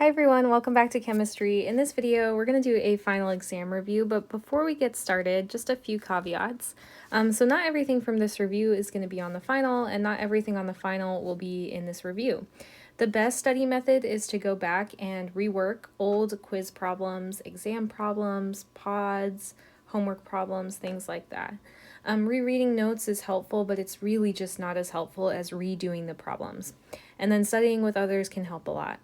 Hi everyone, welcome back to chemistry. In this video, we're going to do a final exam review, but before we get started, just a few caveats. So not everything from this review is going to be on the final, and not everything on the final will be in this review. The best study method is to go back and rework old quiz problems, exam problems, pods, homework problems, things like that. Rereading notes is helpful, but it's really just not as helpful as redoing the problems. And then studying with others can help a lot.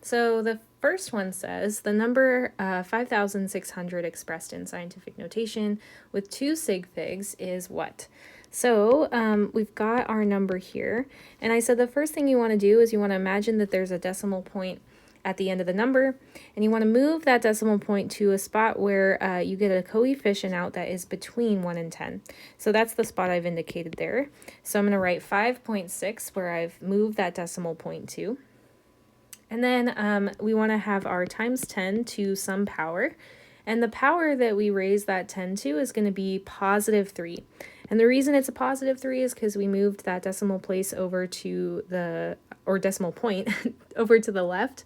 So the first one says the number 5,600 expressed in scientific notation with 2 sig figs is what? So we've got our number here, and I said the first thing you want to do is you want to imagine that there's a decimal point at the end of the number, and you want to move that decimal point to a spot where you get a coefficient out that is between 1 and 10. So that's the spot I've indicated there. So I'm going to write 5.6 where I've moved that decimal point to. And then we want to have our times 10 to some power. And the power that we raise that 10 to is going to be positive 3. And the reason it's a positive 3 is because we moved that decimal place over to the, or decimal point, over to the left.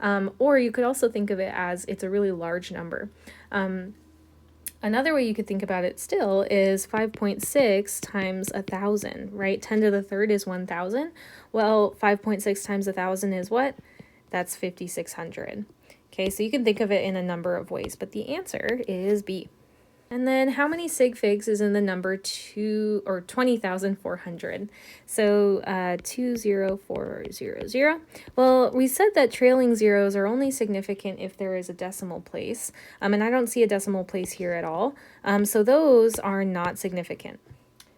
Or you could also think of it as it's a really large number. Another way you could think about it still is 5.6 times 1,000, right? 10 to the third is 1,000. Well, 5.6 times 1,000 is what? That's 5,600. Okay, so you can think of it in a number of ways, but the answer is B. And then how many sig figs is in the number 20,400? So 20400. Well, we said that trailing zeros are only significant if there is a decimal place, and I don't see a decimal place here at all, so those are not significant.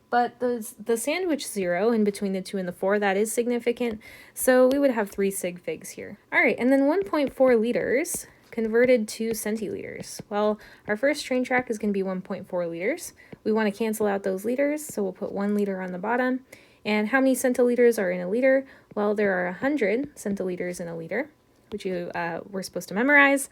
But the sandwich 0 in between the 2 and the 4, that is significant, so we would have 3 sig figs here. All right, and then 1.4 liters converted to centiliters. Well, our first train track is going to be 1.4 liters. We want to cancel out those liters, so we'll put 1 liter on the bottom. And how many centiliters are in a liter? Well, there are 100 centiliters in a liter, which you were supposed to memorize.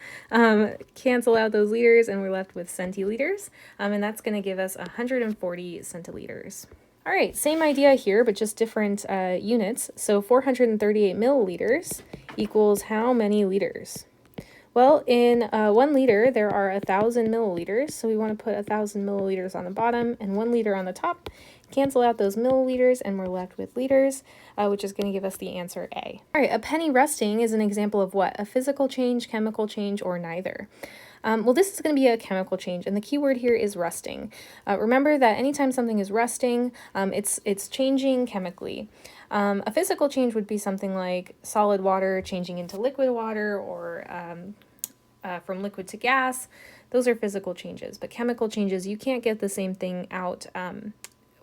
Cancel out those liters and we're left with centiliters, and that's going to give us 140 centiliters. All right, same idea here, but just different units. So 438 milliliters equals how many liters? Well, in 1 liter, there are 1,000 milliliters, so we want to put 1,000 milliliters on the bottom and 1 liter on the top. Cancel out those milliliters, and we're left with liters, which is going to give us the answer A. All right, a penny rusting is an example of what? A physical change, chemical change, or neither? Well, this is going to be a chemical change, and the key word here is rusting. Remember that anytime something is rusting, it's changing chemically. A physical change would be something like solid water changing into liquid water, or from liquid to gas. Those are physical changes, but chemical changes, you can't get the same thing out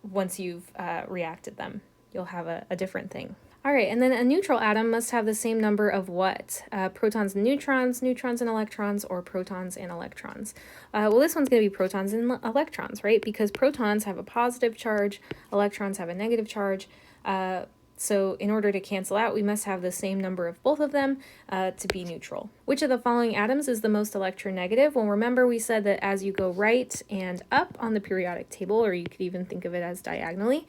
once you've reacted them. You'll have a different thing. All right, and then a neutral atom must have the same number of what? Protons and neutrons, neutrons and electrons, or protons and electrons. Well, this one's going to be protons and electrons, right? Because protons have a positive charge, electrons have a negative charge. So in order to cancel out, we must have the same number of both of them to be neutral. Which of the following atoms is the most electronegative? Well, remember we said that as you go right and up on the periodic table, or you could even think of it as diagonally,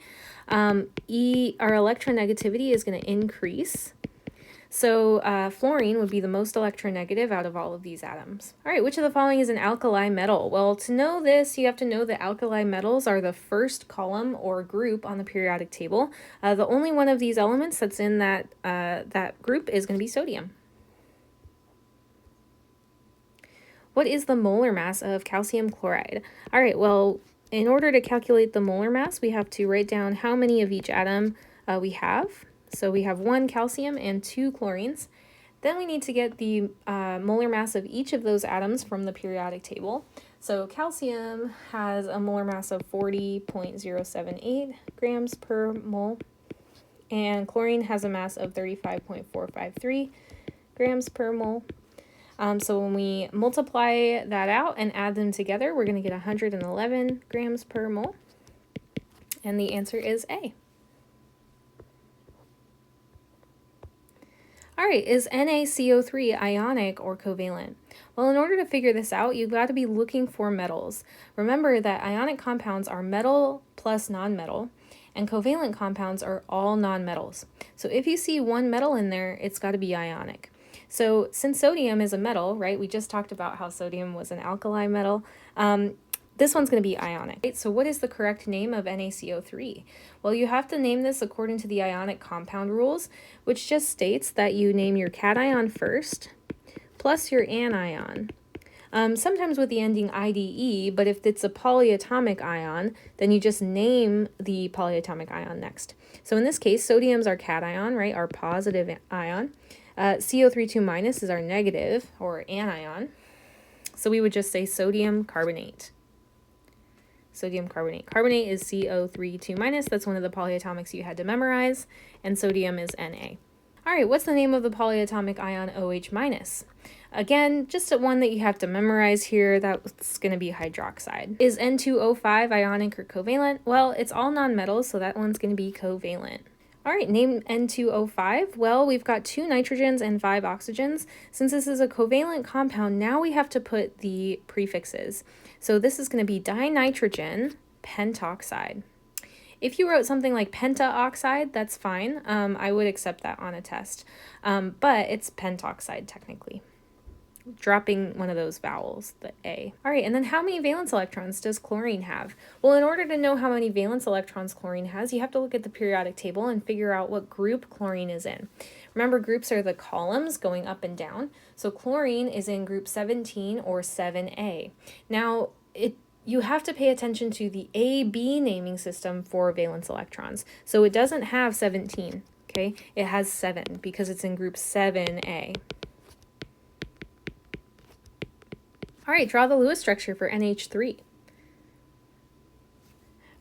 our electronegativity is going to increase. So fluorine would be the most electronegative out of all of these atoms. All right, which of the following is an alkali metal? Well, to know this, you have to know that alkali metals are the first column or group on the periodic table. The only one of these elements that's in that group is going to be sodium. What is the molar mass of calcium chloride? All right, well, in order to calculate the molar mass, we have to write down how many of each atom we have. So we have 1 calcium and 2 chlorines. Then we need to get the molar mass of each of those atoms from the periodic table. So calcium has a molar mass of 40.078 grams per mole, and chlorine has a mass of 35.453 grams per mole. So when we multiply that out and add them together, we're going to get 111 grams per mole, and the answer is A. All right, is NaCO3 ionic or covalent? Well, in order to figure this out, you've got to be looking for metals. Remember that ionic compounds are metal plus nonmetal, and covalent compounds are all nonmetals. So if you see one metal in there, it's got to be ionic. So since sodium is a metal, right, we just talked about how sodium was an alkali metal, this one's going to be ionic. Right? So what is the correct name of NaCO3? Well, you have to name this according to the ionic compound rules, which just states that you name your cation first, plus your anion. Sometimes with the ending IDE, but if it's a polyatomic ion, then you just name the polyatomic ion next. So in this case, sodium's our cation, right, our positive ion. CO3 minus is our negative, or anion. So we would just say sodium carbonate. Sodium carbonate. Carbonate is CO3 minus. That's one of the polyatomics you had to memorize. And sodium is Na. All right, what's the name of the polyatomic ion OH minus? Again, just one that you have to memorize here. That's going to be hydroxide. Is N2O5 ionic or covalent? Well, it's all nonmetals, so that one's going to be covalent. All right, name N2O5. Well, we've got 2 nitrogens and 5 oxygens. Since this is a covalent compound, now we have to put the prefixes. So this is going to be dinitrogen pentoxide. If you wrote something like pentaoxide, that's fine. I would accept that on a test. But it's pentoxide technically. Dropping one of those vowels, the A. All right, and then how many valence electrons does chlorine have? Well, in order to know how many valence electrons chlorine has, you have to look at the periodic table and figure out what group chlorine is in. Remember, groups are the columns going up and down. So chlorine is in group 17 or 7A. Now, you have to pay attention to the AB naming system for valence electrons. So it doesn't have 17, okay? It has 7 because it's in group 7A. All right, draw the Lewis structure for NH3.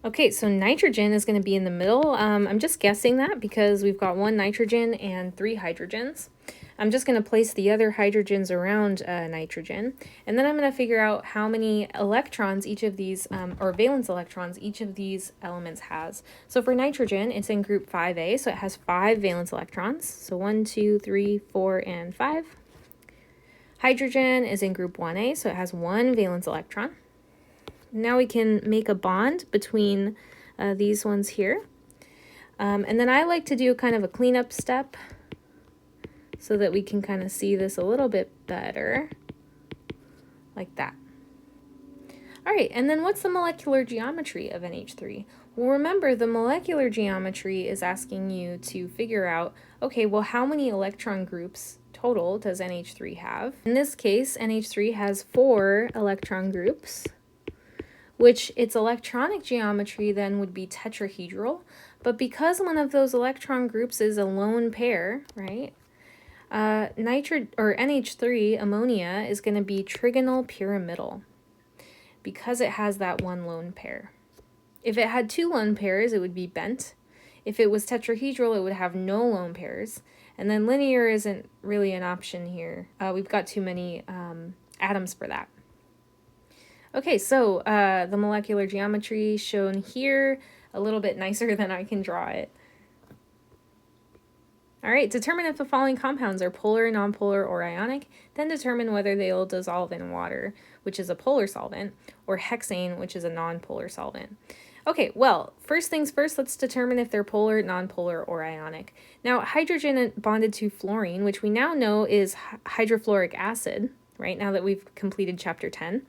Okay, so nitrogen is going to be in the middle. I'm just guessing that because we've got 1 nitrogen and 3 hydrogens. I'm just going to place the other hydrogens around nitrogen, and then I'm going to figure out how many electrons each of these, or valence electrons, each of these elements has. So for nitrogen, it's in group 5A, so it has 5 valence electrons. So 1, 2, 3, 4, and 5. Hydrogen is in group 1A, so it has 1 valence electron. Now we can make a bond between these ones here. And then I like to do kind of a cleanup step so that we can kind of see this a little bit better, like that. All right, and then what's the molecular geometry of NH3? Well, remember, the molecular geometry is asking you to figure out, okay, well, how many electron groups total does NH3 have? In this case, NH3 has 4 electron groups, which its electronic geometry then would be tetrahedral. But because one of those electron groups is a lone pair, right, NH3 ammonia is going to be trigonal pyramidal because it has that 1 lone pair. If it had 2 lone pairs, it would be bent. If it was tetrahedral, it would have no lone pairs. And then linear isn't really an option here. We've got too many atoms for that. Okay, so the molecular geometry shown here, a little bit nicer than I can draw it. All right, determine if the following compounds are polar, nonpolar, or ionic, then determine whether they will dissolve in water, which is a polar solvent, or hexane, which is a nonpolar solvent. Okay, well, first things first, let's determine if they're polar, nonpolar, or ionic. Now, hydrogen bonded to fluorine, which we now know is hydrofluoric acid, right, now that we've completed chapter 10.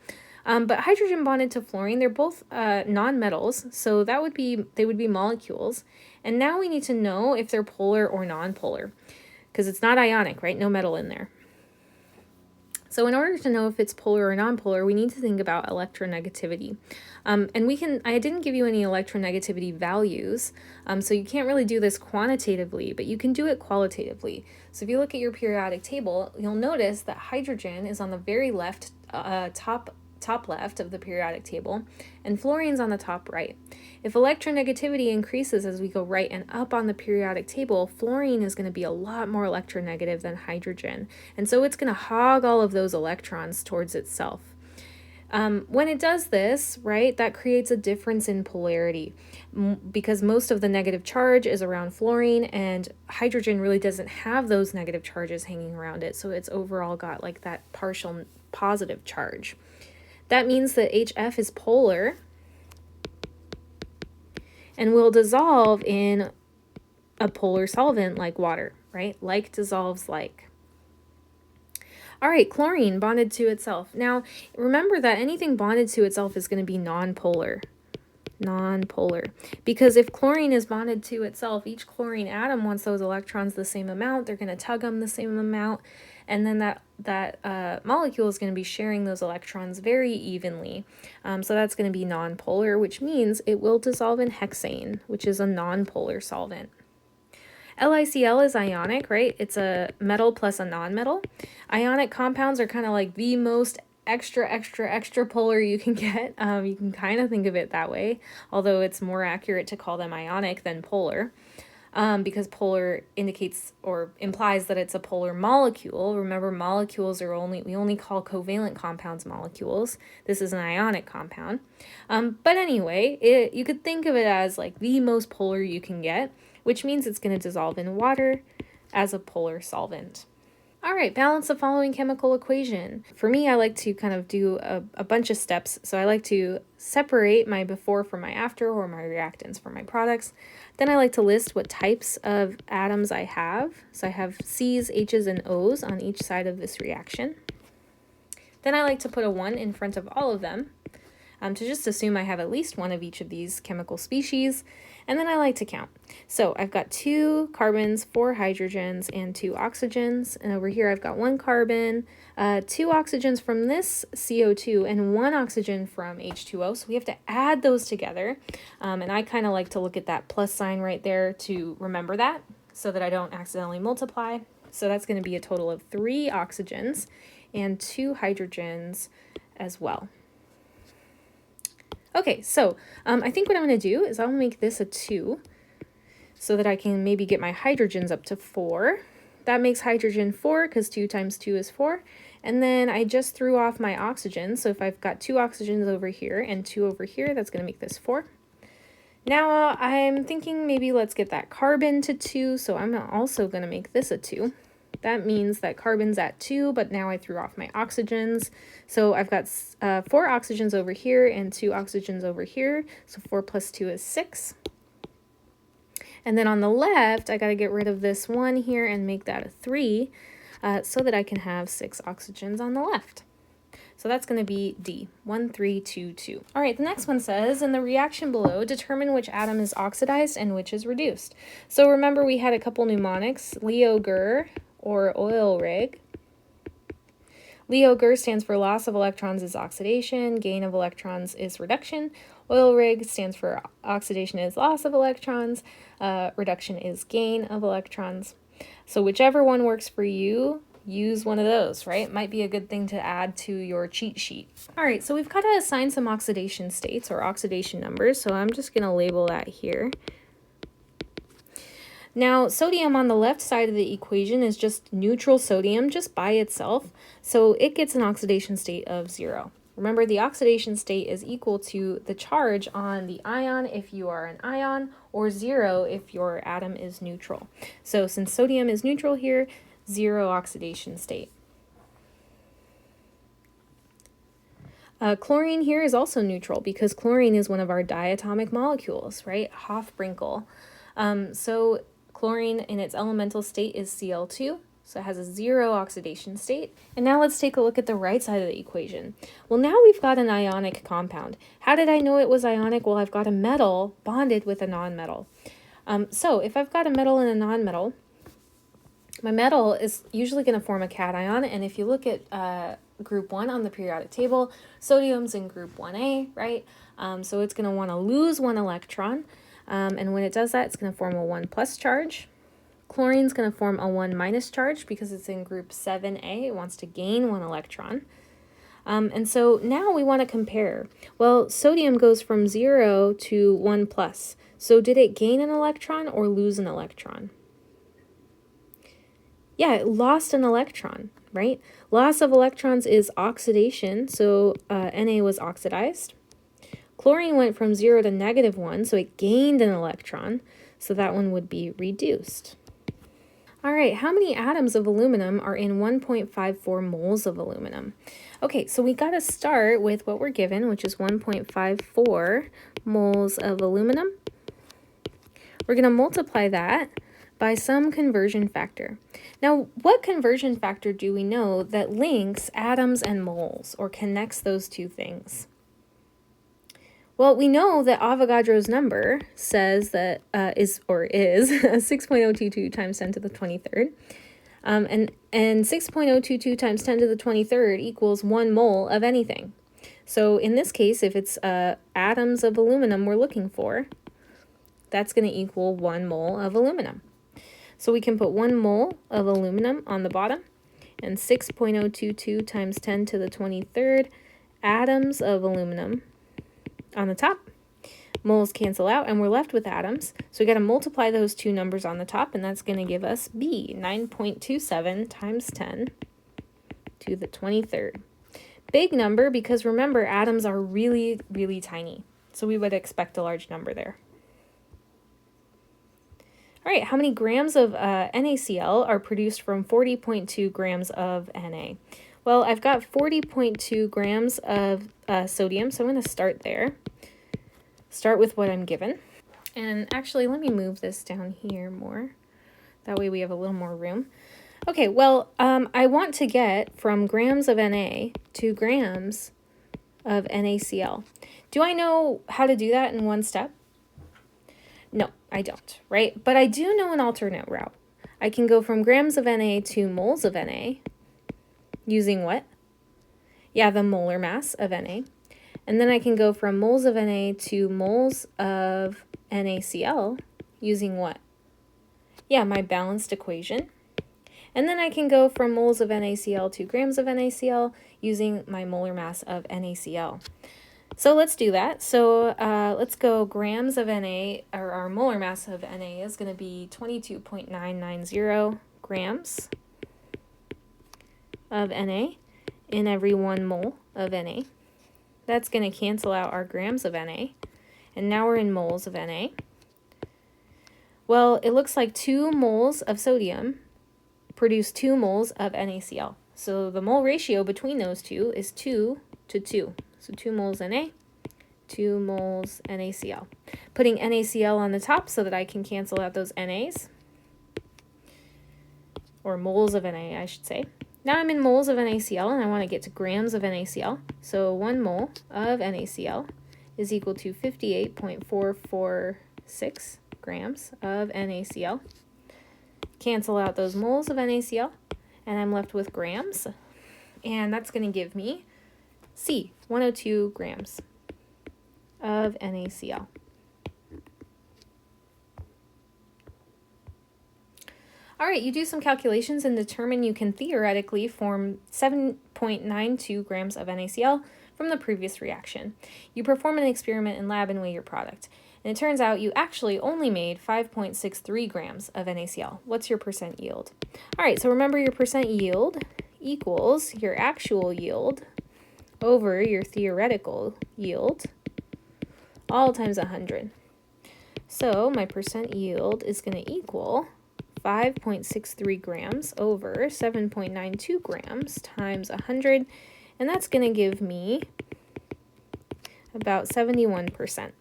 But hydrogen bonded to fluorine, they're both nonmetals, so they would be molecules. And now we need to know if they're polar or nonpolar, because it's not ionic, right? No metal in there. So in order to know if it's polar or nonpolar, we need to think about electronegativity. And I didn't give you any electronegativity values, so you can't really do this quantitatively, but you can do it qualitatively. So if you look at your periodic table, you'll notice that hydrogen is on the very left, top left of the periodic table, and fluorine's on the top right. If electronegativity increases as we go right and up on the periodic table, fluorine is going to be a lot more electronegative than hydrogen, and so it's going to hog all of those electrons towards itself. When it does this, right, that creates a difference in polarity because most of the negative charge is around fluorine, and hydrogen really doesn't have those negative charges hanging around it, so it's overall got like that partial positive charge. That means that HF is polar and will dissolve in a polar solvent like water, right? Like dissolves like. All right, chlorine bonded to itself. Now, remember that anything bonded to itself is going to be nonpolar. Nonpolar. Because if chlorine is bonded to itself, each chlorine atom wants those electrons the same amount. They're going to tug them the same amount. And then that molecule is going to be sharing those electrons very evenly. So that's going to be nonpolar, which means it will dissolve in hexane, which is a nonpolar solvent. LiCl is ionic, right? It's a metal plus a nonmetal. Ionic compounds are kind of like the most extra polar you can get. You can kind of think of it that way, although it's more accurate to call them ionic than polar. Because polar indicates or implies that it's a polar molecule. Remember, molecules are we only call covalent compounds molecules. This is an ionic compound. But anyway, you could think of it as like the most polar you can get, which means it's going to dissolve in water as a polar solvent. All right, balance the following chemical equation. For me, I like to kind of do a bunch of steps. So I like to separate my before from my after, or my reactants from my products. Then I like to list what types of atoms I have. So I have C's, H's, and O's on each side of this reaction. Then I like to put a 1 in front of all of them to just assume I have at least one of each of these chemical species. And then I like to count. So I've got 2 carbons, 4 hydrogens, and 2 oxygens. And over here I've got 1 carbon, 2 oxygens from this CO2, and 1 oxygen from H2O. So we have to add those together. And I kind of like to look at that plus sign right there to remember that so that I don't accidentally multiply. So that's going to be a total of 3 oxygens and 2 hydrogens as well. Okay, so I think what I'm going to do is I'll make this a 2 so that I can maybe get my hydrogens up to 4. That makes hydrogen 4 because 2 times 2 is 4. And then I just threw off my oxygen. So if I've got 2 oxygens over here and 2 over here, that's going to make this 4. Now I'm thinking maybe let's get that carbon to 2. So I'm also going to make this a 2. That means that carbon's at 2, but now I threw off my oxygens. So I've got 4 oxygens over here and 2 oxygens over here. So 4 plus 2 is 6. And then on the left, I got to get rid of this 1 here and make that a 3 so that I can have 6 oxygens on the left. So that's going to be D, 1, 3, 2, 2. All right, the next one says, in the reaction below, determine which atom is oxidized and which is reduced. So remember we had a couple mnemonics, LeO-Gur or oil rig. LeO-Gur stands for loss of electrons is oxidation, gain of electrons is reduction. Oil rig stands for oxidation is loss of electrons, reduction is gain of electrons. So whichever one works for you, use one of those, right? Might be a good thing to add to your cheat sheet. All right, so we've got to assign some oxidation states or oxidation numbers. So I'm just going to label that here. Now, sodium on the left side of the equation is just neutral sodium just by itself, so it gets an oxidation state of 0. Remember, the oxidation state is equal to the charge on the ion if you are an ion, or 0 if your atom is neutral. So since sodium is neutral here, 0 oxidation state. Chlorine here is also neutral because chlorine is one of our diatomic molecules, right? Hofbrinkel. So chlorine in its elemental state is Cl2, so it has a 0 oxidation state. And now let's take a look at the right side of the equation. Well, now we've got an ionic compound. How did I know it was ionic? Well, I've got a metal bonded with a nonmetal. So if I've got a metal and a nonmetal, my metal is usually going to form a cation, and if you look at group 1 on the periodic table, sodium's in group 1a, right? So it's going to want to lose 1 electron. And when it does that, it's going to form a 1 plus charge. Chlorine's going to form a 1 minus charge because it's in group 7a. It wants to gain 1 electron. And so now we want to compare. Well, sodium goes from 0 to 1 plus. So did it gain an electron or lose an electron? Yeah, it lost an electron, right? Loss of electrons is oxidation, so Na was oxidized. Chlorine went from 0 to -1, so it gained an electron, so that one would be reduced. All right, how many atoms of aluminum are in 1.54 moles of aluminum? Okay, so we got to start with what we're given, which is 1.54 moles of aluminum. We're going to multiply that by some conversion factor. Now, what conversion factor do we know that links atoms and moles, or connects those two things? Well, we know that Avogadro's number says that is 6.022 times 10 to the 23rd. And 6.022 times 10 to the 23rd equals 1 mole of anything. So in this case, if it's atoms of aluminum we're looking for, that's going to equal 1 mole of aluminum. So we can put 1 mole of aluminum on the bottom, and 6.022 times 10 to the 23rd atoms of aluminum on the top. Moles cancel out, and we're left with atoms. So we got to multiply those two numbers on the top, and that's going to give us B, 9.27 times 10 to the 23rd. Big number, because remember, atoms are really, really tiny. So we would expect a large number there. All right, how many grams of NaCl are produced from 40.2 grams of Na? Well, I've got 40.2 grams of sodium, so I'm going to start there. Start with what I'm given. And actually, let me move this down here more. That way we have a little more room. Okay, well, I want to get from grams of Na to grams of NaCl. Do I know how to do that in one step? No, I don't, right? But I do know an alternate route. I can go from grams of Na to moles of Na using what? Yeah, the molar mass of Na. And then I can go from moles of Na to moles of NaCl using what? Yeah, my balanced equation. And then I can go from moles of NaCl to grams of NaCl using my molar mass of NaCl. So let's do that. So let's go grams of Na, or our molar mass of Na is going to be 22.990 grams of Na in every 1 mole of Na. That's going to cancel out our grams of Na. And now we're in moles of Na. Well, it looks like 2 moles of sodium produce 2 moles of NaCl. So the mole ratio between those two is 2 to 2. So 2 moles Na, 2 moles NaCl. Putting NaCl on the top so that I can cancel out those Nas, or moles of Na, I should say. Now I'm in moles of NaCl, and I want to get to grams of NaCl. So 1 mole of NaCl is equal to 58.446 grams of NaCl. Cancel out those moles of NaCl, and I'm left with grams. And that's going to give me C, 102 grams of NaCl. All right, you do some calculations and determine you can theoretically form 7.92 grams of NaCl from the previous reaction. You perform an experiment in lab and weigh your product. And it turns out you actually only made 5.63 grams of NaCl. What's your percent yield? All right, so remember your percent yield equals your actual yield over your theoretical yield, all times 100. So my percent yield is going to equal 5.63 grams over 7.92 grams times 100, and that's going to give me about 71%,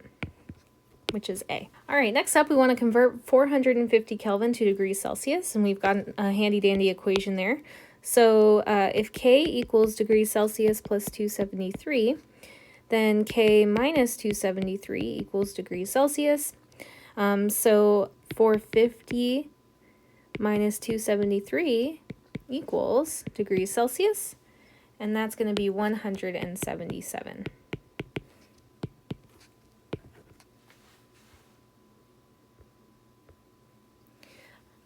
which is A. All right, next up we want to convert 450 Kelvin to degrees Celsius, and we've got a handy-dandy equation there. So if K equals degrees Celsius plus 273, then K minus 273 equals degrees Celsius. So 450 minus 273 equals degrees Celsius, and that's going to be 177.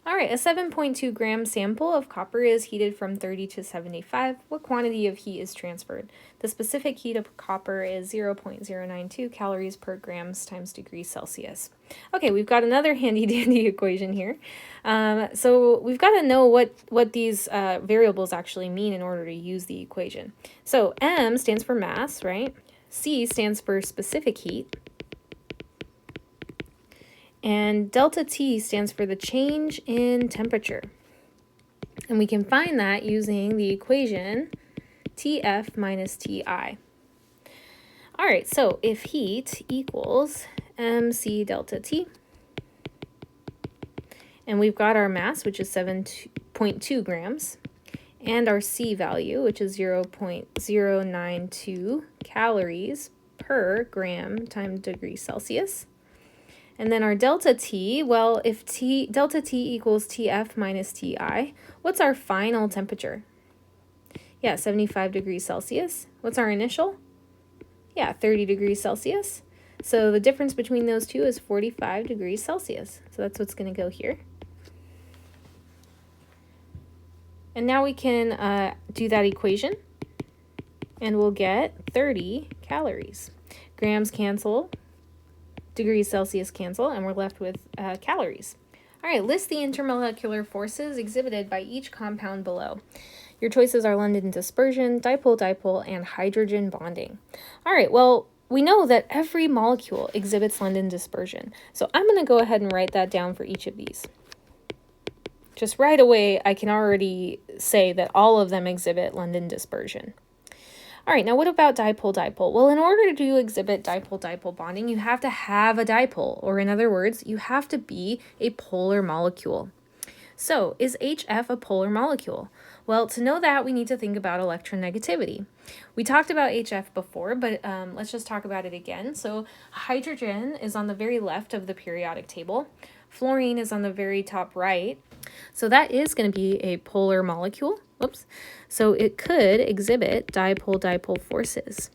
All right, a 7.2 gram sample of copper is heated from 30 to 75. What quantity of heat is transferred? The specific heat of copper is 0.092 calories per grams times degrees Celsius. Okay, we've got another handy-dandy equation here. So we've got to know what these variables actually mean in order to use the equation. So M stands for mass, right? C stands for specific heat. And delta T stands for the change in temperature. And we can find that using the equation TF minus TI. All right, so if heat equals MC delta T, And we've got our mass, which is 7.2 grams, and our C value, which is 0.092 calories per gram times degrees Celsius. And then our delta T, well, if delta T equals TF minus TI, what's our final temperature? Yeah, 75 degrees Celsius. What's our initial? Yeah, 30 degrees Celsius. So the difference between those two is 45 degrees Celsius. So that's what's going to go here. And now we can do that equation, and we'll get 30 calories. Grams cancel, degrees Celsius cancel, and we're left with calories. All right, list the intermolecular forces exhibited by each compound below. Your choices are London dispersion, dipole-dipole, and hydrogen bonding. All right, well, we know that every molecule exhibits London dispersion. So I'm going to go ahead and write that down for each of these. Just right away, I can already say that all of them exhibit London dispersion. All right, now what about dipole-dipole? Well, in order to exhibit dipole-dipole bonding, you have to have a dipole, or in other words, you have to be a polar molecule. So, is HF a polar molecule? Well, to know that, we need to think about electronegativity. We talked about HF before, but let's just talk about it again. So, hydrogen is on the very left of the periodic table. Fluorine is on the very top right. So that is going to be a polar molecule. Whoops. So it could exhibit dipole-dipole forces.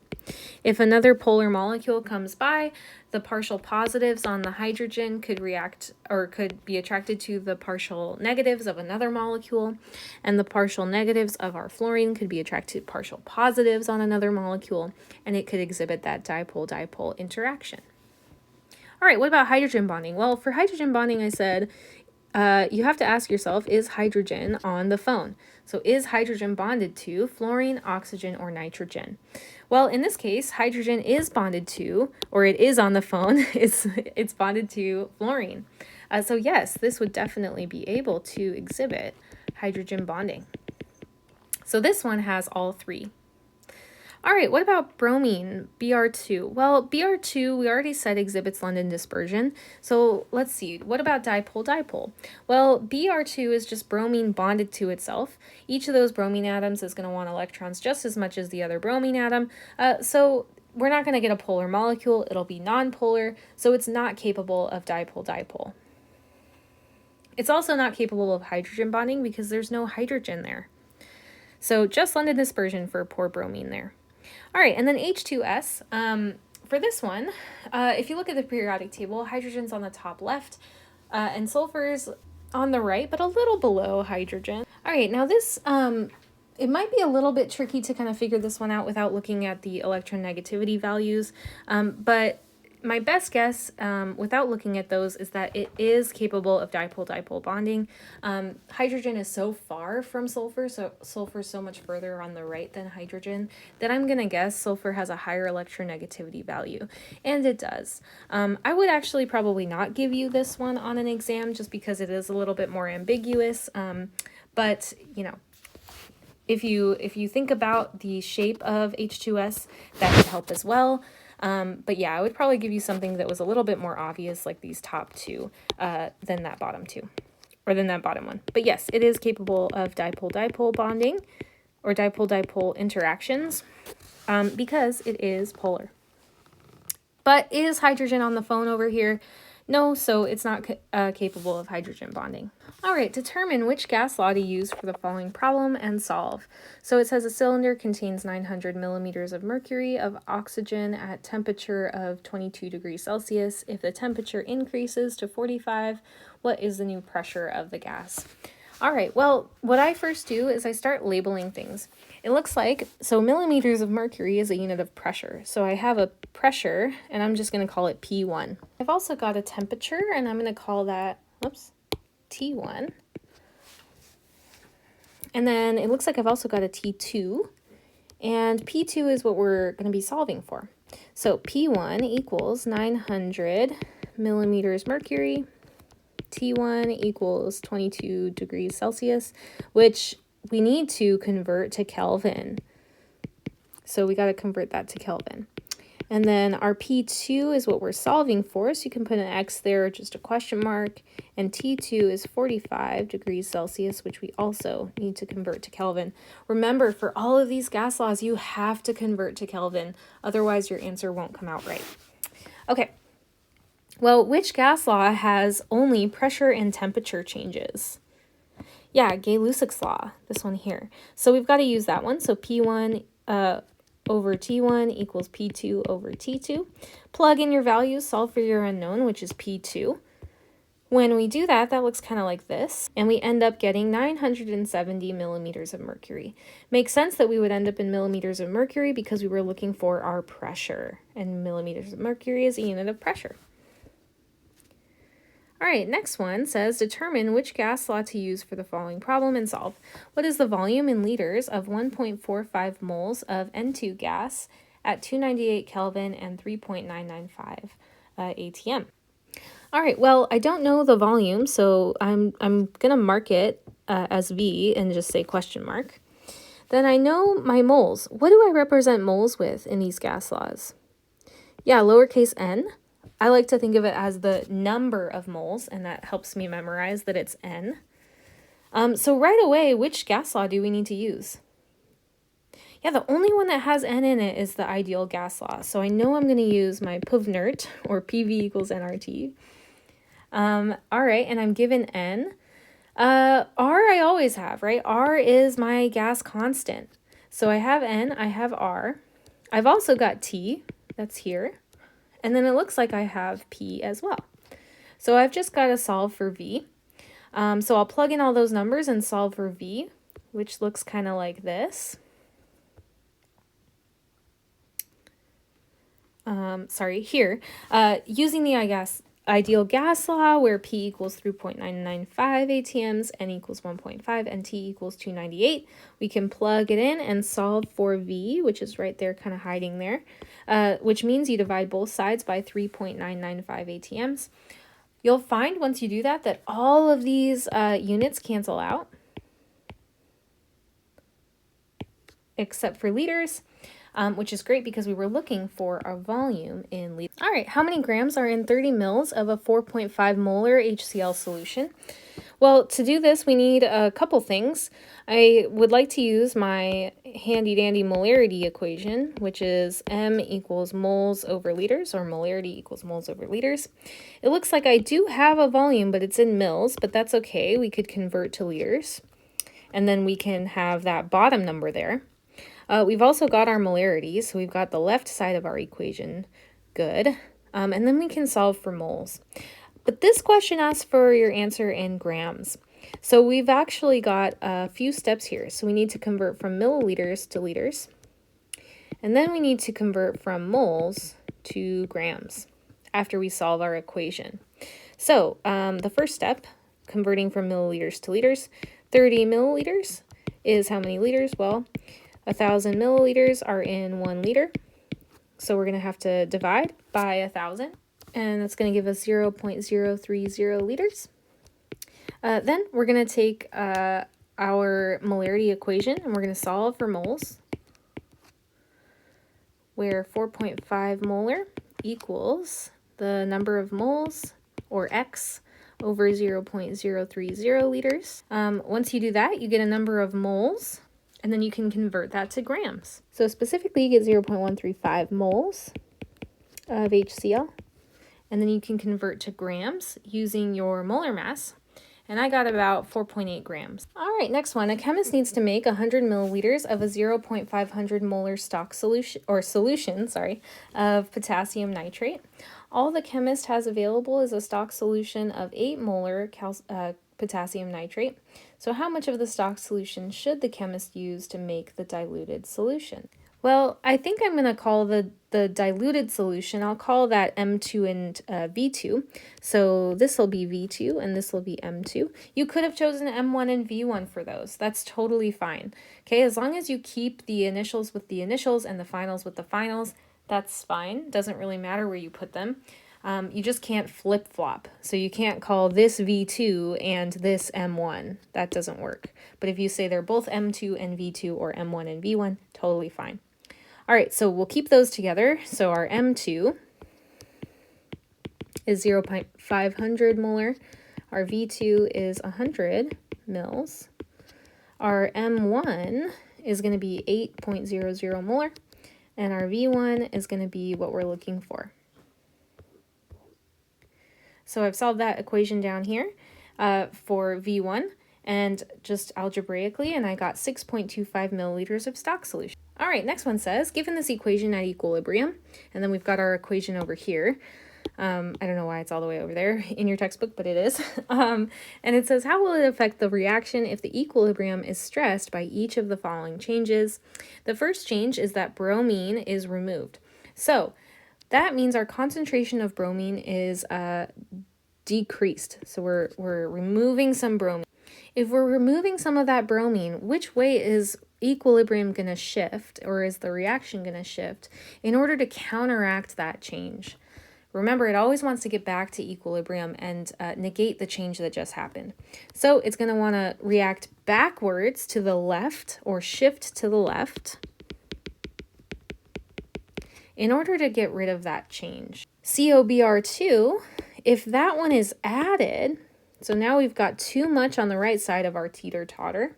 If another polar molecule comes by, the partial positives on the hydrogen could react or could be attracted to the partial negatives of another molecule, and the partial negatives of our fluorine could be attracted to partial positives on another molecule, and it could exhibit that dipole-dipole interaction. All right, what about hydrogen bonding? Well, for hydrogen bonding, I said you have to ask yourself, is hydrogen on the phone? So is hydrogen bonded to fluorine, oxygen, or nitrogen? Well, in this case, hydrogen is bonded to, or it is on the phone, it's bonded to fluorine. So yes, this would definitely be able to exhibit hydrogen bonding. So this one has all three. All right, what about bromine, Br2? Well, Br2, we already said exhibits London dispersion. So let's see, what about dipole-dipole? Well, Br2 is just bromine bonded to itself. Each of those bromine atoms is going to want electrons just as much as the other bromine atom. So we're not going to get a polar molecule. It'll be nonpolar, so it's not capable of dipole-dipole. It's also not capable of hydrogen bonding because there's no hydrogen there. So just London dispersion for poor bromine there. All right, and then H2S, for this one, if you look at the periodic table, hydrogen's on the top left, and sulfur's on the right, but a little below hydrogen. All right, now this, it might be a little bit tricky to kind of figure this one out without looking at the electronegativity values, but my best guess, without looking at those, is that it is capable of dipole-dipole bonding. Hydrogen is so far from sulfur, so sulfur is so much further on the right than hydrogen, that I'm going to guess sulfur has a higher electronegativity value, and it does. I would actually probably not give you this one on an exam just because it is a little bit more ambiguous, but, you know, if you think about the shape of H2S, that could help as well. But yeah, I would probably give you something that was a little bit more obvious, like these top two, than that bottom two, or than that bottom one. But yes, it is capable of dipole-dipole bonding, or dipole-dipole interactions, because it is polar. But is hydrogen on the phone over here? No, so it's not capable of hydrogen bonding. All right, determine which gas law to use for the following problem and solve. So it says a cylinder contains 900 millimeters of mercury of oxygen at temperature of 22 degrees Celsius. If the temperature increases to 45, what is the new pressure of the gas? All right, well, what I first do is I start labeling things. It looks like, so millimeters of mercury is a unit of pressure. So I have a pressure, and I'm just going to call it P1. I've also got a temperature, and I'm going to call that, T1. And then it looks like I've also got a T2, and P2 is what we're going to be solving for. So P1 equals 900 millimeters mercury. T1 equals 22 degrees Celsius, which we need to convert to Kelvin. So we got to convert that to Kelvin. And then our P2 is what we're solving for, so you can put an X there or just a question mark. And T2 is 45 degrees Celsius, which we also need to convert to Kelvin. Remember, for all of these gas laws, you have to convert to Kelvin, otherwise your answer won't come out right. Okay, well, which gas law has only pressure and temperature changes? Yeah, Gay-Lussac's law, this one here. So we've got to use that one. So P1 over T1 equals P2 over T2. Plug in your values, solve for your unknown, which is P2. When we do that, that looks kind of like this, and we end up getting 970 millimeters of mercury. Makes sense that we would end up in millimeters of mercury because we were looking for our pressure, and millimeters of mercury is a unit of pressure. All right, next one says determine which gas law to use for the following problem and solve. What is the volume in liters of 1.45 moles of N2 gas at 298 Kelvin and 3.995 ATM? All right, well, I don't know the volume, so I'm going to mark it as V and just say question mark. Then I know my moles. What do I represent moles with in these gas laws? Yeah, lowercase n. I like to think of it as the number of moles, and that helps me memorize that it's n. So right away, which gas law do we need to use? Yeah, the only one that has n in it is the ideal gas law. So I know I'm going to use my PVNRT, or PV equals nRT. All right, and I'm given n. R I always have, right? R is my gas constant. So I have n, I have R. I've also got T, that's here. And then it looks like I have P as well. So I've just got to solve for V. So I'll plug in all those numbers and solve for V, which looks kind of like this. Here. Using the ideal gas law, where P equals 3.995 ATMs, N equals 1.5, and T equals 298, we can plug it in and solve for V, which is right there kind of hiding there, which means you divide both sides by 3.995 ATMs. You'll find once you do that that all of these units cancel out, except for liters. Which is great because we were looking for our volume in liters. All right, how many grams are in 30 mils of a 4.5 molar HCl solution? Well, to do this, we need a couple things. I would like to use my handy-dandy molarity equation, which is M equals moles over liters, or molarity equals moles over liters. It looks like I do have a volume, but it's in mils, but that's okay. We could convert to liters, and then we can have that bottom number there. We've also got our molarity, so we've got the left side of our equation good, and then we can solve for moles. But this question asks for your answer in grams. So we've actually got a few steps here. So we need to convert from milliliters to liters, and then we need to convert from moles to grams after we solve our equation. So the first step, converting from milliliters to liters, 30 milliliters is how many liters? Well, 1,000 milliliters are in 1 liter. So we're going to have to divide by 1,000, and that's going to give us 0.030 liters. Then we're going to take our molarity equation, and we're going to solve for moles, where 4.5 molar equals the number of moles, or X, over 0.030 liters. Once you do that, you get a number of moles, and then you can convert that to grams. So specifically, you get 0.135 moles of HCl, and then you can convert to grams using your molar mass, and I got about 4.8 grams. All right, next one. A chemist needs to make 100 milliliters of a 0.500 molar stock solution, of potassium nitrate. All the chemist has available is a stock solution of 8 molar potassium nitrate. So how much of the stock solution should the chemist use to make the diluted solution? Well, I think I'm going to call the diluted solution, I'll call that M2 and V2. So this will be V2 and this will be M2. You could have chosen M1 and V1 for those. That's totally fine. Okay, as long as you keep the initials with the initials and the finals with the finals, that's fine. Doesn't really matter where you put them. You just can't flip-flop. So you can't call this V2 and this M1. That doesn't work. But if you say they're both M2 and V2 or M1 and V1, totally fine. All right, so we'll keep those together. So our M2 is 0.500 molar. Our V2 is 100 mils. Our M1 is going to be 8.00 molar. And our V1 is going to be what we're looking for. So I've solved that equation down here for V1 and just algebraically, and I got 6.25 milliliters of stock solution. All right, next one says, given this equation at equilibrium, and then we've got our equation over here. I don't know why it's all the way over there in your textbook, but it is. And it says, how will it affect the reaction if the equilibrium is stressed by each of the following changes? The first change is that bromine is removed. So that means our concentration of bromine is decreased. So we're removing some bromine. If we're removing some of that bromine, which way is equilibrium going to shift, or is the reaction going to shift in order to counteract that change? Remember, it always wants to get back to equilibrium and negate the change that just happened. So it's going to want to react backwards to the left, or shift to the left, in order to get rid of that change. COBr2, if that one is added, so now we've got too much on the right side of our teeter-totter.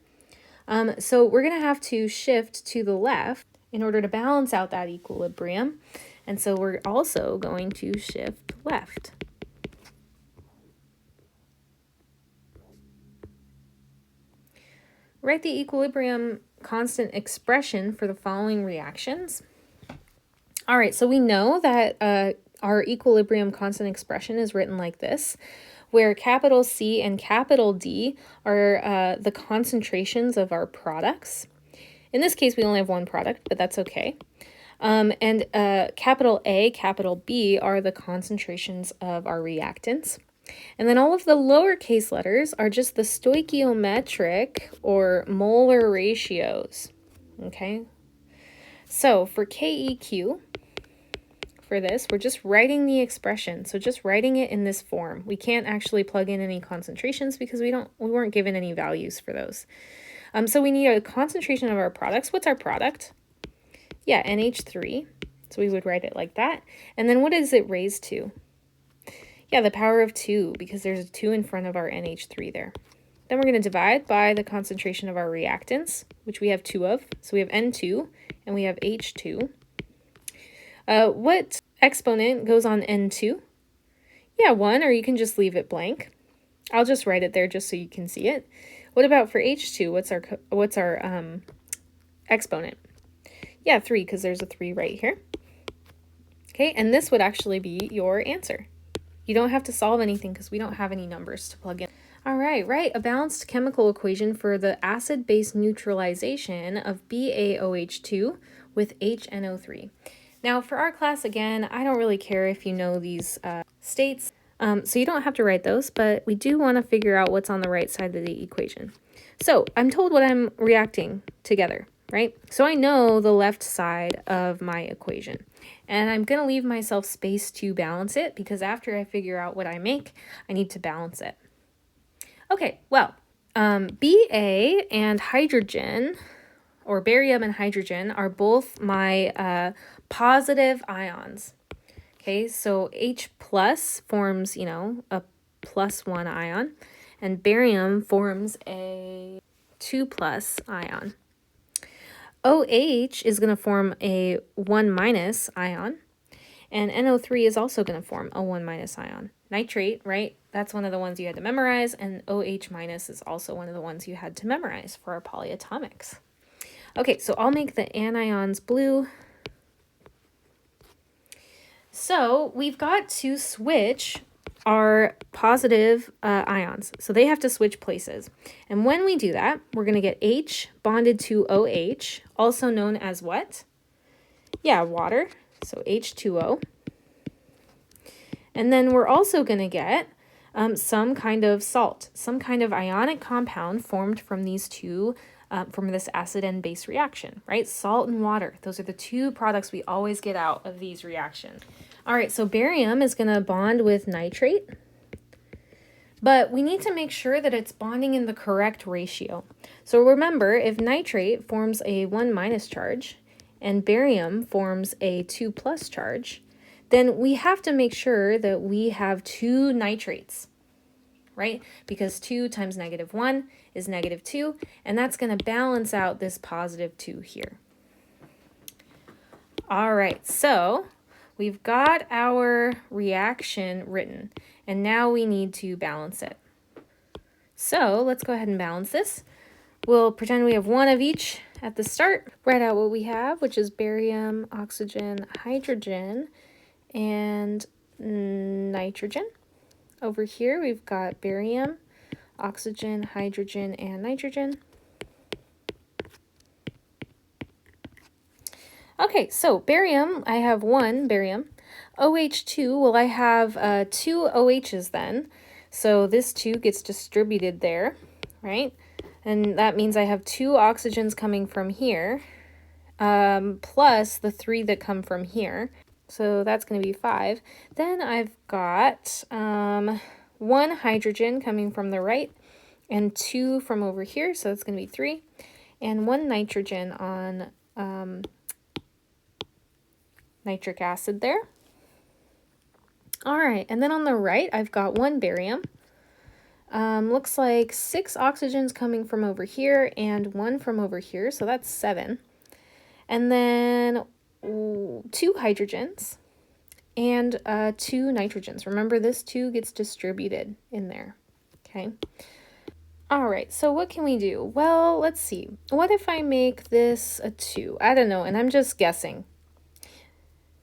So we're going to have to shift to the left in order to balance out that equilibrium. And so we're also going to shift left. Write the equilibrium constant expression for the following reactions. All right, so we know that our equilibrium constant expression is written like this, where capital C and capital D are the concentrations of our products. In this case, we only have one product, but that's okay. And capital A, capital B are the concentrations of our reactants. And then all of the lowercase letters are just the stoichiometric or molar ratios. Okay? So for KEQ, for this, we're just writing the expression. So just writing it in this form. We can't actually plug in any concentrations because we weren't given any values for those. So we need a concentration of our products. What's our product? Yeah, NH3. So we would write it like that. And then what is it raised to? Yeah, the power of 2, because there's a 2 in front of our NH3 there. Then we're going to divide by the concentration of our reactants, which we have 2 of. So we have N2 and we have H2. What exponent goes on N2? Yeah, 1, or you can just leave it blank. I'll just write it there just so you can see it. What about for H2? What's our exponent? Yeah, 3, because there's a 3 right here. Okay, and this would actually be your answer. You don't have to solve anything because we don't have any numbers to plug in. All right, write a balanced chemical equation for the acid-base neutralization of BaOH2 with HNO3. Now, for our class, again, I don't really care if you know these states, so you don't have to write those, but we do want to figure out what's on the right side of the equation. So I'm told what I'm reacting together, right? So I know the left side of my equation, and I'm going to leave myself space to balance it because after I figure out what I make, I need to balance it. Okay, well, Ba and hydrogen, or barium and hydrogen, are both my positive ions. Okay, so H plus forms, a +1 ion, and barium forms a 2+ ion. OH is going to form a 1- ion, and NO3 is also going to form a 1- ion. Nitrate, right? That's one of the ones you had to memorize, and OH- is also one of the ones you had to memorize for our polyatomics. Okay, so I'll make the anions blue. So we've got to switch our positive ions. So they have to switch places. And when we do that, we're going to get H bonded to OH, also known as what? Yeah, water. So H2O. And then we're also going to get some kind of salt, some kind of ionic compound formed from these two from this acid and base reaction, right? Salt and water. Those are the two products we always get out of these reactions. All right, so barium is going to bond with nitrate, but we need to make sure that it's bonding in the correct ratio. So remember, if nitrate forms a 1- charge and barium forms a 2+ charge, then we have to make sure that we have 2 nitrates, right? Because 2 times -1 is -2, and that's going to balance out this +2 here. All right, so we've got our reaction written, and now we need to balance it. So let's go ahead and balance this. We'll pretend we have 1 of each at the start. Write out what we have, which is barium, oxygen, hydrogen, and nitrogen. Over here, we've got barium, oxygen, hydrogen, and nitrogen. Okay, so barium, I have 1 barium. OH2, well, I have 2 OHs then. So this 2 gets distributed there, right? And that means I have 2 oxygens coming from here, plus the 3 that come from here. So that's going to be 5. Then I've got 1 hydrogen coming from the right and 2 from over here. So that's going to be 3. And 1 nitrogen on nitric acid there. All right, and then on the right, I've got 1 barium. Looks like 6 oxygens coming from over here and 1 from over here, so that's 7. And then 2 hydrogens and 2 nitrogens. Remember, this 2 gets distributed in there, okay? All right, so what can we do? Well, let's see. What if I make this a 2? I don't know, and I'm just guessing.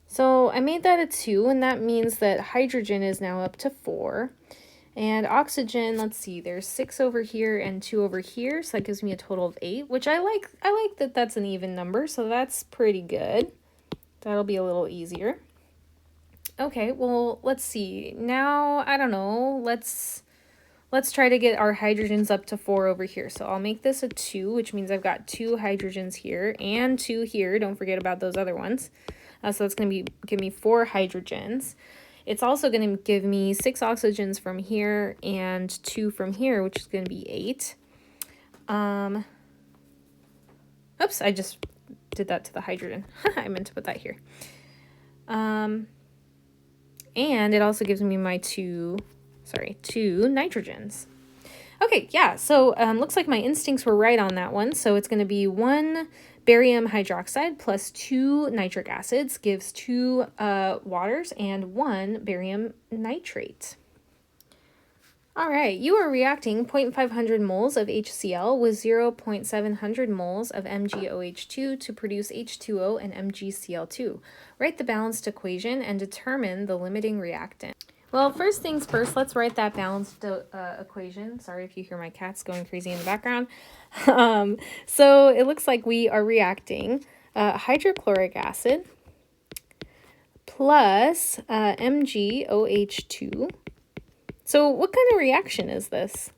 So I made that a 2, and that means that hydrogen is now up to 4. And oxygen, let's see, there's 6 over here and 2 over here, so that gives me a total of 8, which I like that that's an even number, so that's pretty good. That'll be a little easier. Okay, well, let's see. Now, I don't know, let's try to get our hydrogens up to 4 over here. So I'll make this a 2, which means I've got 2 hydrogens here and 2 here. Don't forget about those other ones. So that's going to give me 4 hydrogens. It's also going to give me 6 oxygens from here and 2 from here, which is going to be 8. Oops, I just did that to the hydrogen. I meant to put that here. And it also gives me my 2 nitrogens. Okay, yeah, so looks like my instincts were right on that one. So it's going to be 1 barium hydroxide plus 2 nitric acids gives 2 waters and 1 barium nitrate. All right, you are reacting 0.500 moles of HCl with 0.700 moles of MgOH2 to produce H2O and MgCl2. Write the balanced equation and determine the limiting reactant. Well, first things first, let's write that balanced equation. Sorry if you hear my cats going crazy in the background. So it looks like we are reacting hydrochloric acid plus MgOH2. So what kind of reaction is this?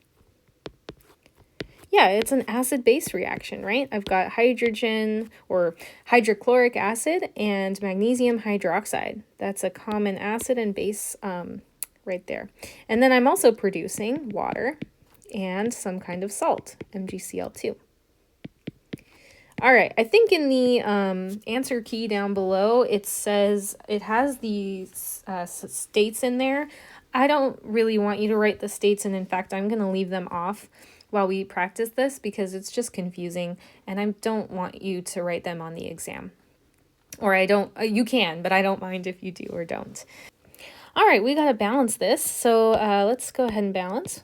Yeah, it's an acid-base reaction, right? I've got hydrogen or hydrochloric acid and magnesium hydroxide. That's a common acid and base right there. And then I'm also producing water and some kind of salt, MgCl2. All right, I think in the answer key down below, it says it has the states in there. I don't really want you to write the states, and in fact, I'm going to leave them off while we practice this because it's just confusing, and I don't want you to write them on the exam. Or you can, but I don't mind if you do or don't. All right, we got to balance this, so let's go ahead and balance.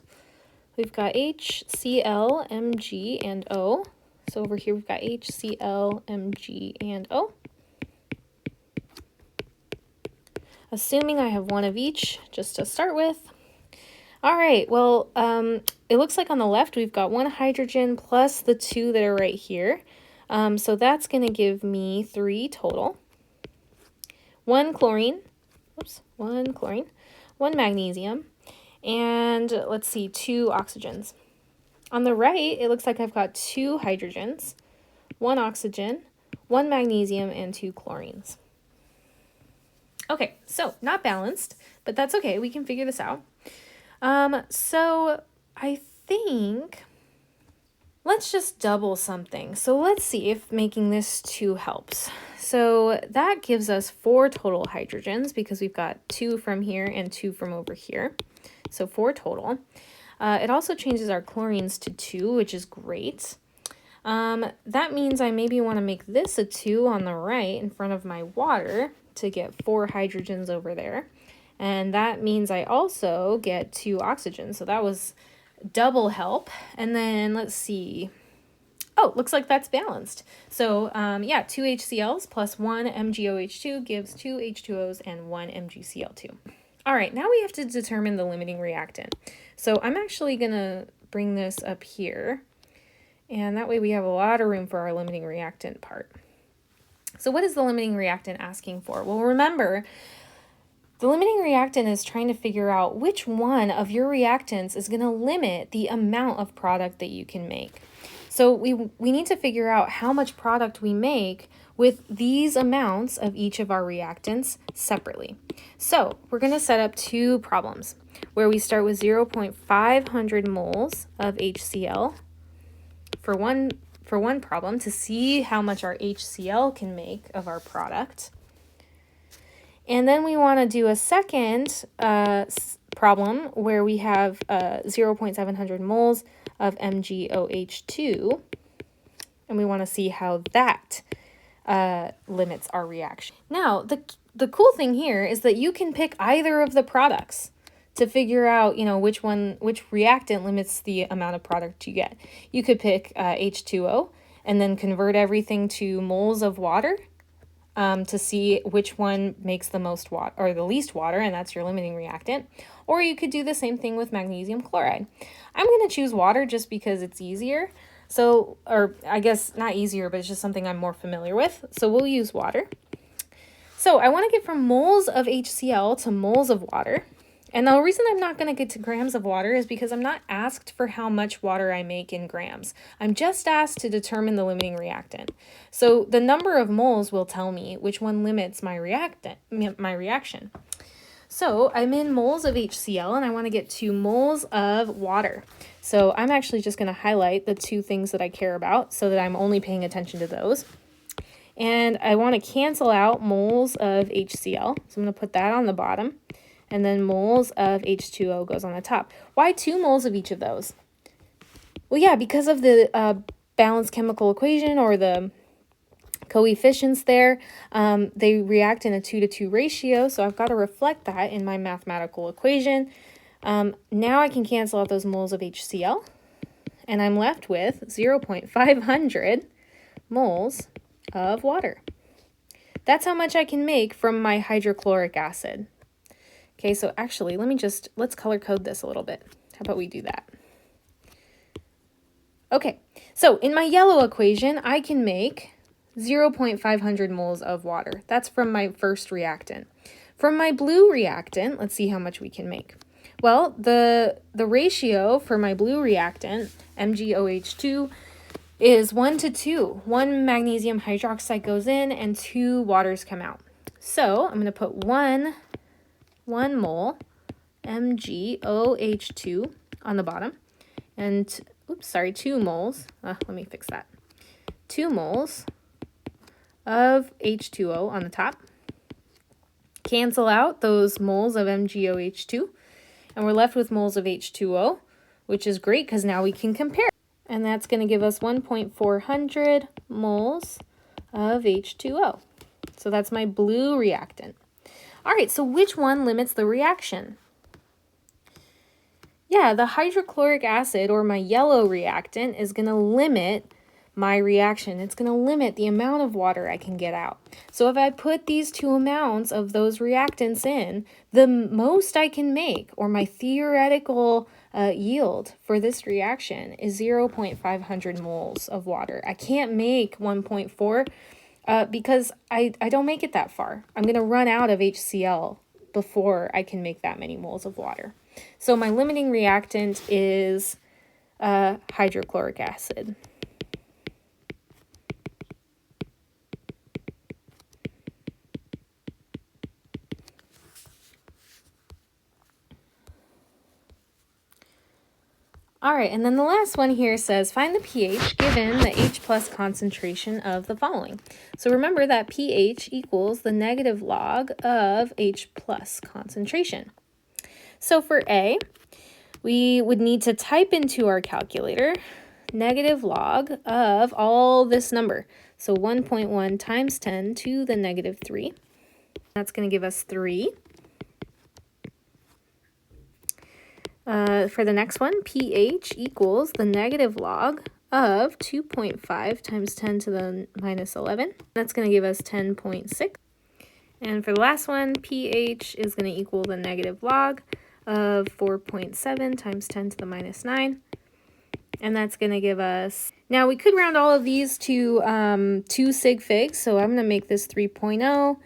We've got HCl, Mg, and O. So over here we've got HCl, Mg, and O. Assuming I have 1 of each, just to start with. All right, well, it looks like on the left we've got 1 hydrogen plus the 2 that are right here. So that's going to give me 3 total. 1 chlorine, 1 magnesium, and let's see, 2 oxygens. On the right, it looks like I've got 2 hydrogens, 1 oxygen, 1 magnesium, and 2 chlorines. Okay, so not balanced, but that's okay. We can figure this out. So I think, let's just double something. So let's see if making this 2 helps. So that gives us 4 total hydrogens because we've got 2 from here and 2 from over here. So 4 total. It also changes our chlorines to 2, which is great. That means I maybe want to make this a 2 on the right in front of my water to get 4 hydrogens over there. And that means I also get 2 oxygens. So that was double help. And then let's see. Oh, looks like that's balanced. So yeah, 2 HCl's plus 1 MgOH2 gives 2 H2Os and 1 MgCl2. All right, now we have to determine the limiting reactant. So I'm actually going to bring this up here. And that way we have a lot of room for our limiting reactant part. So what is the limiting reactant asking for? Well, remember, the limiting reactant is trying to figure out which one of your reactants is going to limit the amount of product that you can make. So we need to figure out how much product we make with these amounts of each of our reactants separately. So we're going to set up 2 problems where we start with 0.500 moles of HCl for one problem to see how much our HCl can make of our product. And then we want to do a second problem where we have 0.700 moles of MgOH2, and we want to see how that limits our reaction. Now, the cool thing here is that you can pick either of the products to figure out, which reactant limits the amount of product you get. You could pick H2O and then convert everything to moles of water to see which one makes the most water or the least water, and that's your limiting reactant. Or you could do the same thing with magnesium chloride. I'm going to choose water just because it's easier. So, or I guess not easier, but it's just something I'm more familiar with. So we'll use water. So I want to get from moles of HCl to moles of water. And the reason I'm not going to get to grams of water is because I'm not asked for how much water I make in grams. I'm just asked to determine the limiting reactant. So the number of moles will tell me which one limits my reaction. So I'm in moles of HCl and I want to get to moles of water. So I'm actually just going to highlight the 2 things that I care about so that I'm only paying attention to those. And I want to cancel out moles of HCl. So I'm going to put that on the bottom. And then moles of H2O goes on the top. Why 2 moles of each of those? Well, yeah, because of the balanced chemical equation or the coefficients there. They react in a 2-to-2 ratio, so I've got to reflect that in my mathematical equation. Now I can cancel out those moles of HCl, and I'm left with 0.500 moles of water. That's how much I can make from my hydrochloric acid. Okay, so actually, let's color code this a little bit. How about we do that? Okay, so in my yellow equation, I can make 0.500 moles of water. That's from my first reactant. From my blue reactant, let's see how much we can make. Well, the ratio for my blue reactant, MgOH2, is 1 to 2. 1 magnesium hydroxide goes in and 2 waters come out. So I'm going to put 1 mole MgOH2 on the bottom, and 2 moles, let me fix that, 2 moles of H2O on the top. Cancel out those moles of MgOH2, and we're left with moles of H2O, which is great because now we can compare. And that's going to give us 1.400 moles of H2O. So that's my blue reactant. All right, so which one limits the reaction? Yeah, the hydrochloric acid, or my yellow reactant, is going to limit my reaction. It's going to limit the amount of water I can get out. So if I put these 2 amounts of those reactants in, the most I can make, or my theoretical yield for this reaction, is 0.500 moles of water. I can't make 1.4 because I don't make it that far. I'm going to run out of HCl before I can make that many moles of water. So my limiting reactant is hydrochloric acid. All right, and then the last one here says, find the pH given the H plus concentration of the following. So remember that pH equals the negative log of H plus concentration. So for A, we would need to type into our calculator negative log of all this number. So 1.1 times 10 to the negative 3. That's going to give us 3. For the next one, pH equals the negative log of 2.5 times 10 to the minus 11. That's going to give us 10.6. And for the last one, pH is going to equal the negative log of 4.7 times 10 to the minus 9. And that's going to give us... Now, we could round all of these to 2 sig figs, so I'm going to make this 3.0.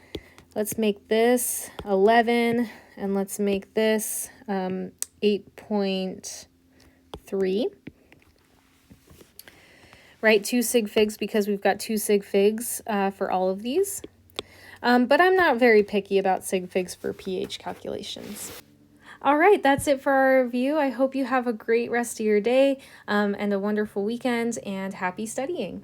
Let's make this 11, and let's make this 8.3. Right, 2 sig figs because we've got 2 sig figs for all of these. But I'm not very picky about sig figs for pH calculations. All right, that's it for our review. I hope you have a great rest of your day and a wonderful weekend, and happy studying.